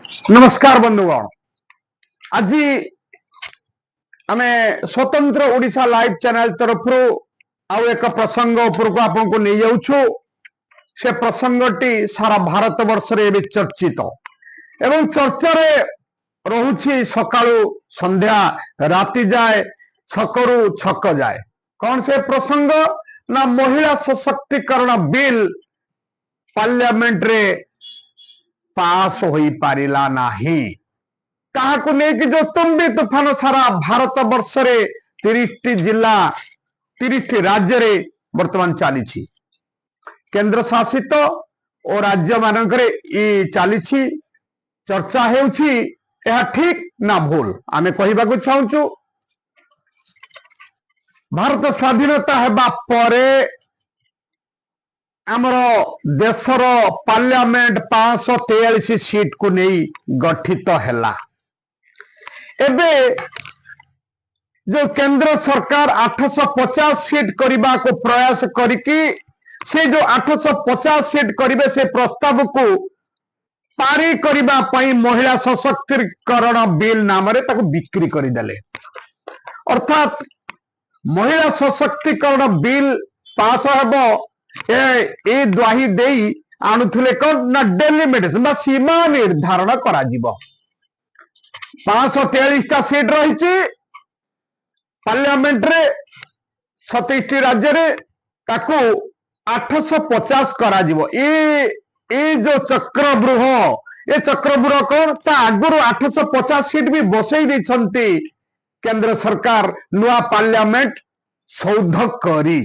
नमस्कार बंधुगण। आज आम स्वतंत्र ओडिशा लाइव चैनल तरफ आउ एक प्रसंग उपरको आपन को नहीं जाऊछु। से प्रसंगटी सारा भारत वर्ष रे चर्चित एवं चर्चा रे रहुछि सकाळु संध्या राति जाए छकरू छक जाए। कौन से प्रसंग ना महिला सशक्तिकरण बिल पार्लियामेंट रे पास होई पारिला नाही। ताहाको नेकी जो तुम्बी तूफान सारा भारत वर्ष रे 30 जिला 30 राज्य रे वर्तमान चली केंद्र शासित और राज्य मानकरे चली चर्चा हेउछि यह ठीक ना भूल आमे कहिबाकु चाहूछु। भारत स्वाधीनता हेबा परे आमर देशर पार्लियामेंट 543 सीट को नहीं गठित हैला। एबे जो केंद्र सरकार 850 सीट करने को प्रयास करिकी से जो 850 सीट करिवे से प्रस्ताव को पारी करिबा पई महिला सशक्तिकरण बिल नाम रे ताको बिक्री करिदेले। अर्थात महिला सशक्तिकरण बिल पास हेबो ए द्वाही देई आणुथिले कोन ना डेलिमिटेशन बा सीमा निर्धारण करा जिवो। 543 सीट रही पार्लियामेंट रे 27 राज्य रे ताकू 850 करा जिवो। ए जो चक्रव्यूह ए चक्रव्यूह कौन ता आगुरु 850 सीट भी बसई दैछंती केंद्र सरकार नुआ पार्लियामेंट सौध करी।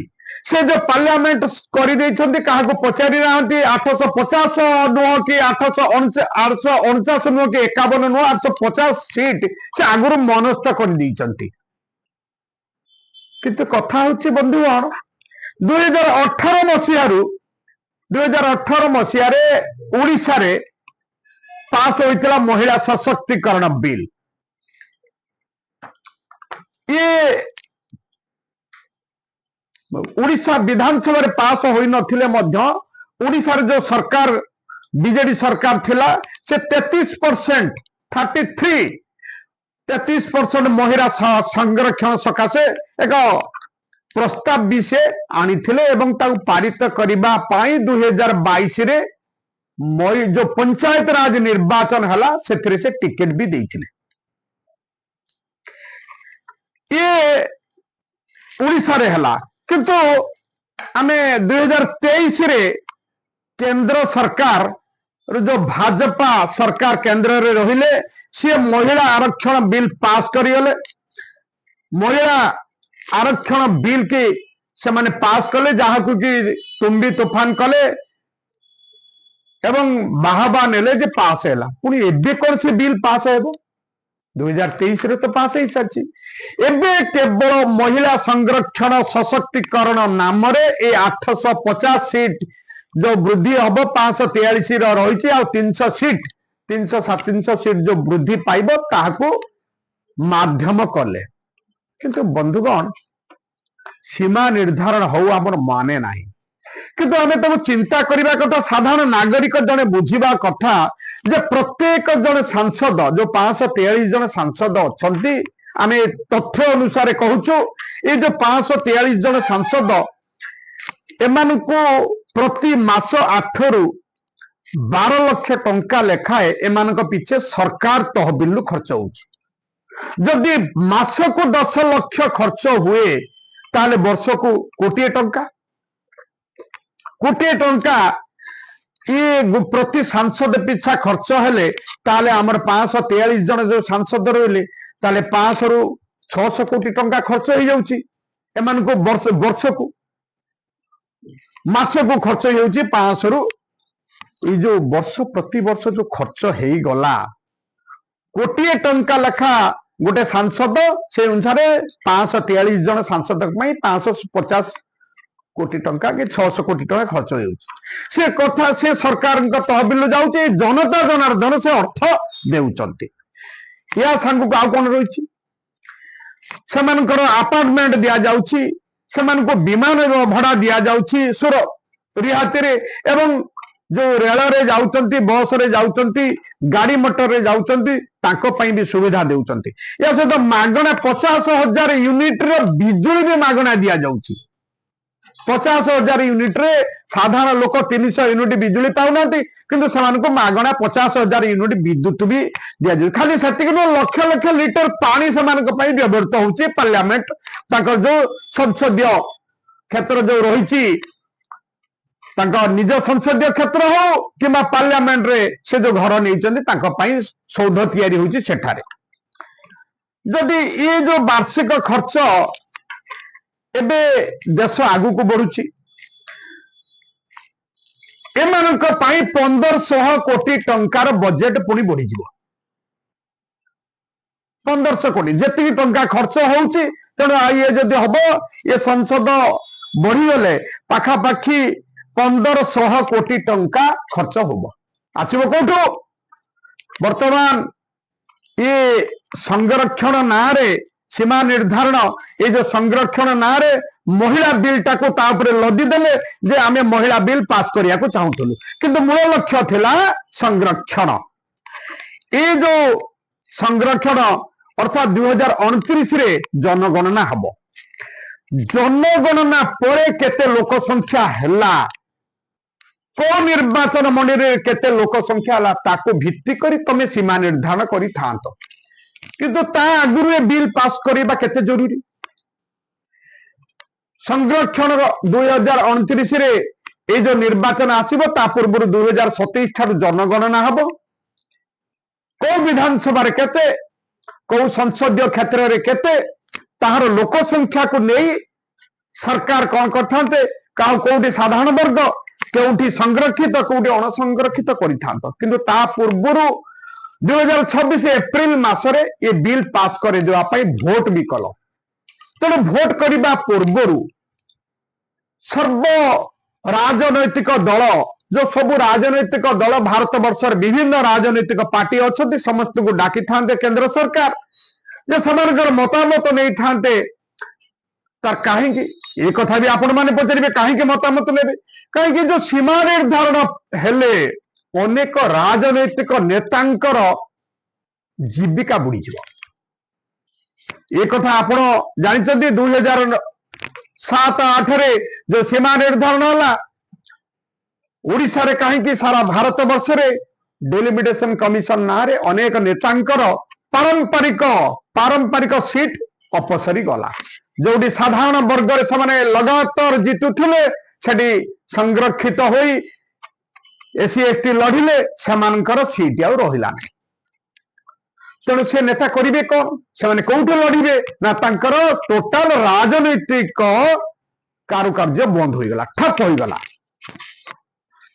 से जो पार्लियामेंट करी दैछंती काहाको पचारि नाहंती 850 नुह कि 849 नुह कि 51 नुह 850 सीट से आगुरु मनस्थ कर दैछंती। किंतु कथा होछि बंधुगण 2018 मसीहा रे ओडिशा रे पास होइतला महिला सशक्तिकरण बिल। ये ओडिशा विधानसभा रे पास होई नथिले मध्य ओडिशा रे जो सरकार बीजेडी सरकार थिला से 33% 33% महिला संरक्षण सकाशे एक प्रस्ताव भी से आनिथिले एवं ताकु पारित करिबा पाई 2022 रे जो पंचायत राज निर्वाचन हला सेथिरे से टिकट भी देइथिले। ये ओडिशा रे हला किंतु आमे 2023 रे केंद्र सरकार जो भाजपा सरकार केंद्र रे रहिले सी महिला आरक्षण बिल पास करिगले। महिला आरक्षण बिल के से माने पास कले जहां कि तुम्बी तूफान कले एवं बाहबा नेले जे पास हैला। पुनी एबे कोन से बिल पास हेबो 2023 रे तो पास ही सरछि। एबे केवल महिला संरक्षण सशक्तिकरण नाम रे ए 850 सीट जो वृद्धि हम 543 रही आ 300 सीट 300 सीट जो वृद्धि पाइब ताहाको माध्यम कले। किंतु बंधुगण सीमा निर्धारण हो आमर माने नाही। किंतु आमे तो चिंता करिबा कथा साधारण नागरिक जने बुझिबा कथा जे प्रत्येक जन सांसद जो 543 जन सांसद अछंती आमे तथ्य अनुसार कहूछु ए जो 543 जन सांसद एमानको प्रति मास 8 रु 12 लाख टंका लेखाए एमानक पीछे सरकार तहबिल खर्च होउछि। जदि मास को 10 लाख खर्च हुए ताले वर्ष को कोटी टंका ये प्रति सांसद पिछा खर्च हेले ताले हमर 543 जन जो सांसद रहिले ताले 500 रु 600 कोटी टंका खर्च हो जाउछि। एमान को वर्ष को मास को खर्च हो 500 रु ये जो वर्ष प्रति वर्ष जो खर्च हेई गला कोटी टंका लेखा गोटे सांसद से अनुसार 543 जन सांसद 550 कोटी टंका कि 600 कोटी टंका खर्च हो से कथा से सरकार तहबिल जाउछि। जनता जनार्दन से अर्थ देउचंती या सांगु को कौन रही सेमानकर अपार्टमेंट दिया जाउछि सेमानको विमान भड़ा दिया जाउछि सुर रिहाती रे एवं जो रेल रे जाउचंती बस रे जाउचंती गाड़ी मोटर रे जाउचंती तांको पई भी सुविधा देउचंती या सहित मागणा 50,000 यूनिट रे बिजुली भी मागणा दिया जाउची 50,000 यूनिट रे साधारण लोक 300 यूनिट बिजुली पाउना किंतु से मागणा 50,000 यूनिट विद्युत भी दिया जाए खाली से लक्ष लक्ष लिटर पानी से व्यवहृत होची पार्लियामेंट ताकर जो संसदीय क्षेत्र जो रही निज संसदीय क्षेत्र हो कि पार्लियामेंट रे से जो घर नहीं सौध तैयारी होची सेठारे जदि ये जो वार्षिक खर्च एबे देश आगु को बढ़ुची एमानक पाई 1500 कोटी टंकार बजेट पुणी बढ़ी जीवो 1500 कोटी जेतिकी टंका खर्च होउची तेणु ये जदि हबो ये संसद बढ़ी गले पाखापाखी 1500 कोटी टंका खर्च होबो आसीबो कोठो वर्तमान ये संरक्षण नारे सीमा निर्धारण ये जो संरक्षण नारे महिला बिल टाको तापरे लदी देले जे आमे महिला बिल पास करिया को चाहूतलु किंतु मूल लक्ष्य थिला संरक्षण ये जो संरक्षण अर्थात 2029 रे जनगणना हबो जनगणना परे केते लोक संख्या हैला को निर्वाचन मंडली रे केते लोक संख्या हला ताको भित्ति करी तमे सीमा निर्धारण करी थांतो किंतु ता आगुरु ए बिल पास करिबा केते जरूरी संरक्षण 2029 रे ए जो निर्वाचन आसीबो ता पूर्व 2027 ठारु जनगणना हबो को विधानसभा रे केते को संसदीय क्षेत्र रे केते ताहार लोक संख्या को नहीं सरकार कौन करथांते काउ कोउठी साधारण वर्ग केउठी संरक्षित कोउठी अणसंरक्षित करिथांतो किंतु ता पूर्व 2026 एप्रिल मासरे ये बिल पास करे देवा पाई भोट भी कल तेणु भोट करने पूर्व सर्व राजनैतिक दल जो सब राजनैतिक दल भारत वर्षर विभिन्न राजनैतिक पार्टी अच्छा समस्त को डाकी था केंद्र सरकार जे समाजर मतामत नहीं था तार कहीं ये कथा भी आपण माने पचारे कहीं मतामत ने कहीं जो सीमा निर्धारण हेले अनेक राजनैतिक नेतांकर जीविका बुड़ी ये कथा आपण जानते 2007-8 रे जो सीमा निर्धारण है ओडिशा रे कहीं सारा भारत वर्ष रे डेलिमिटेशन कमिशन ना रे अनेक नेतांकर पारंपरिक सीट अपसरी गला जोटी साधारण वर्ग से लगातार जितुले सेठी संरक्षित होई एससी एसटी लड़िले सेमानकर सीट आउ रहिला नहीं तेणु से नेता करिवे कौन से माने कोउठे लड़िवे ना तांकर टोटाल राजनैतिक कारुकार्य बंद होई गला ठप होई गला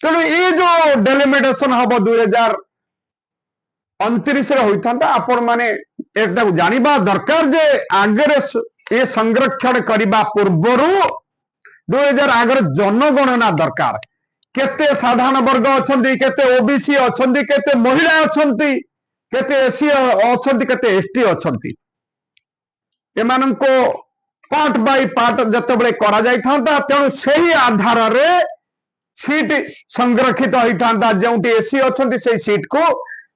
तेणु ये जो डेलिमिटेशन हबो 2029 रे होइथांता आपण माने एकटा जानिबा दरकार जे आगरे ये संरक्षण करिबा पूर्वरु 2000 आगरे जनगणना दरकार केते साधारण वर्ग अछंती केते ओबीसी अछंती केते महिला अछंती केते एससी अछंती केते एसटी अछंती एमानको पार्ट बाय पार्ट जतबळे करा जाय थांता तेणु सेही आधार रे सीट संरक्षित होई थांता जेउटी एससी अछंती सेही सीट को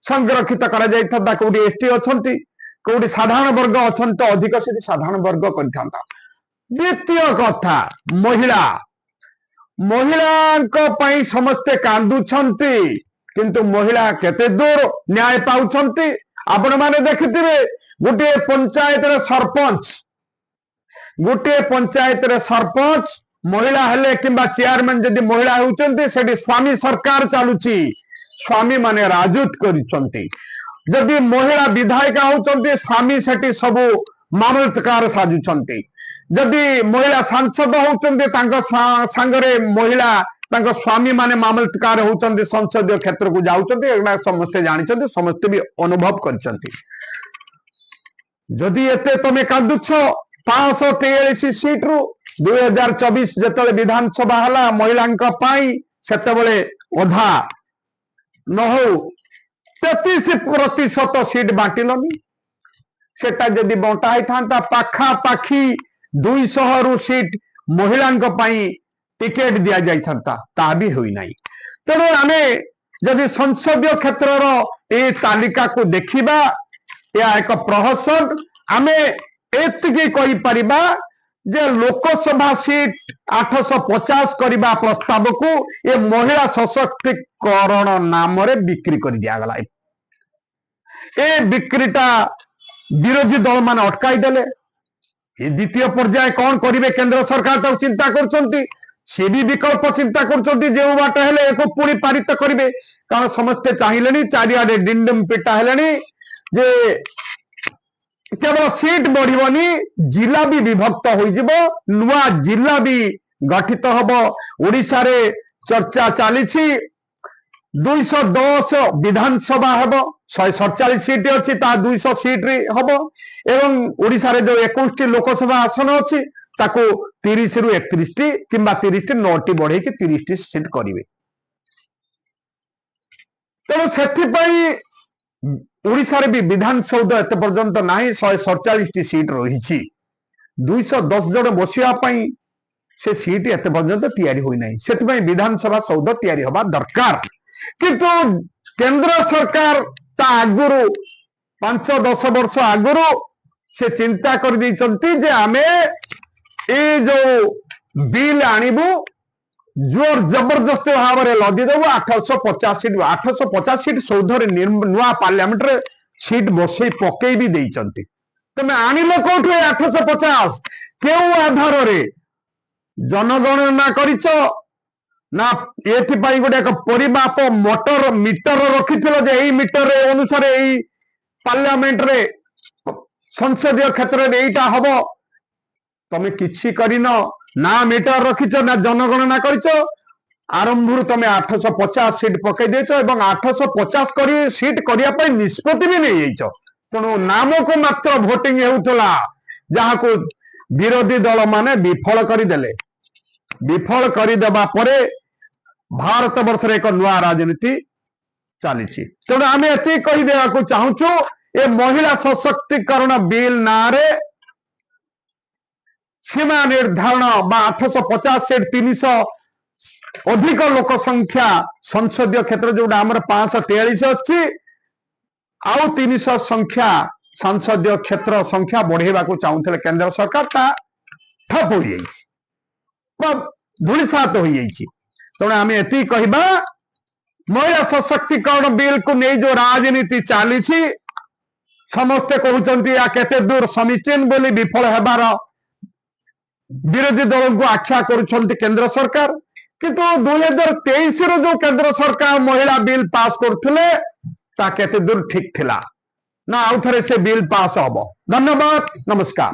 संरक्षित करा जाय थांता कोडी एसटी अछंती कोडी साधारण वर्ग अछंती अधिक से साधारण वर्ग करि थांता द्वितीय कथा महिला समस्ते कांदुछंती किंतु महिला केते दूर न्याय पाउछंती आपण माने देखिथिबे गोटे पंचायत रे सरपंच महिला हेले किंबा चेयरमैन जदि महिला होउछंती सेठी स्वामी सरकार चालुची स्वामी माने राजूत करिछंती जदि महिला विधायिका होउछंती स्वामी सेठी सबु मामलतकार साजुछंती जदि महिला सांसद होउछंती तांको संगरे महिला तांको स्वामी माने मामलतकार होउछंती संसदीय क्षेत्र को जाउछंती एना समस्त जानिछंती समस्त भी अनुभव करछंती जदि एते तमे कांदुछ 543 सीट रु 2024 जतले विधानसभा हला महिलांका पाई सेतेबेले अधा न हो 33% सीट बांटिलनी सेटा जदि बंटा होई थांता पाखापाखी 200 रु सीट महिलांका पाई टिकेट दिया जाई छंता ता भी होई नाही तेणु आमे जदि संसदीय क्षेत्र ये तालिका को देखा यह एक प्रहसन आमे एतिकी कहि परिबा जे लोकसभा सीट 850 करने प्रस्ताव को ये महिला सशक्तिकरण नाम रे बिक्री कर दिया गला। ए बिक्रीटा विरोधी दल मान अटकाई देले। द्वितीय पर्याय कौन करेंगे केंद्र सरकार तो चिंता कर सी भी विकल्प चिंता कर बाट हेले एक पुणी पारित करेंगे कारण समस्ते चाहिए चारिआडे डिंडम पिटा हेले जे केवल सीट बढ़नी जिला भी विभक्त हो नुआ जिला भी गठित हम ओडिशा रे चर्चा चली 210 विधानसभा हम 147 सीट अच्छी 200 सीट हम एवं ओडिशा रे जो 21 लोकसभा आसन अच्छी ताको 30 रु 31 किंबा 30 9 बढ़े 30 सीट करेंगे। तेणु से ओडिशा रे भी विधानसौध एत पर्यंत ना 147 सीट रही 210 जन बसापी से सीट एत पर्यंत तैयारी होना से विधानसभा सौध तैयारी हवा दरकार किंतु केंद्र सरकार ता आगुरु 5-10 वर्ष आगुरु से चिंता कर जे आमे ए जो बिल आणिबु जोर जबरदस्त भाव में लदिदेव 850 सीट 850 सीट सौधर नुआ पार्लियामेंट रे सीट बसई पकई भी देइचंती तमे आनिलो कोठे 850 केउ आधार रे जनगणना करिच ना एथि पई गोटे एक परिमाप मोटर मीटर रखिथिलो जे एई मीटर रे अनुसार एई पार्लियामेंट रे संसदीय क्षेत्र रे एईटा हबो तमे किछि करिनो ना मीटर रखिच ना जनगणना करिच आरंभ तमे 850 सीट पकई देछ एवं 850 करी सीट करिया पई निष्पत्ति भी नहीं जाइछ तेणु नाम को मात्र भोटिंग हेउतला जहा को विरोधी दल माने विफल करिदेले विफल करिदेबा परे भारत वर्ष रे एक नुआ राजनीति चली तेणु आम एति कही देवा चाहूँ ए महिला सशक्तिकरण बिल ना रे सीमा निर्धारण 850 सीट 300 अधिक लोक संख्या संसदीय क्षेत्र जो आम 543 अच्छी आउ 300 संख्या संसदीय क्षेत्र संख्या बढ़ेवा चाहूले केंद्र सरकार ठप हो धूलिसात हो तेणु आम एति कहबा महिला सशक्तिकरण बिल को नहीं जो राजनीति चली समस्ते कहते या केते दूर समीचीन बोली विफल हेबार विरोधी दल को आख्या करुछंती केंद्र सरकार किंतु 2023 रो जो केंद्र सरकार महिला बिल पास करथिले ता केते दूर ठीक थिला ना आउ थरे से बिल पास हबो। धन्यवाद, नमस्कार।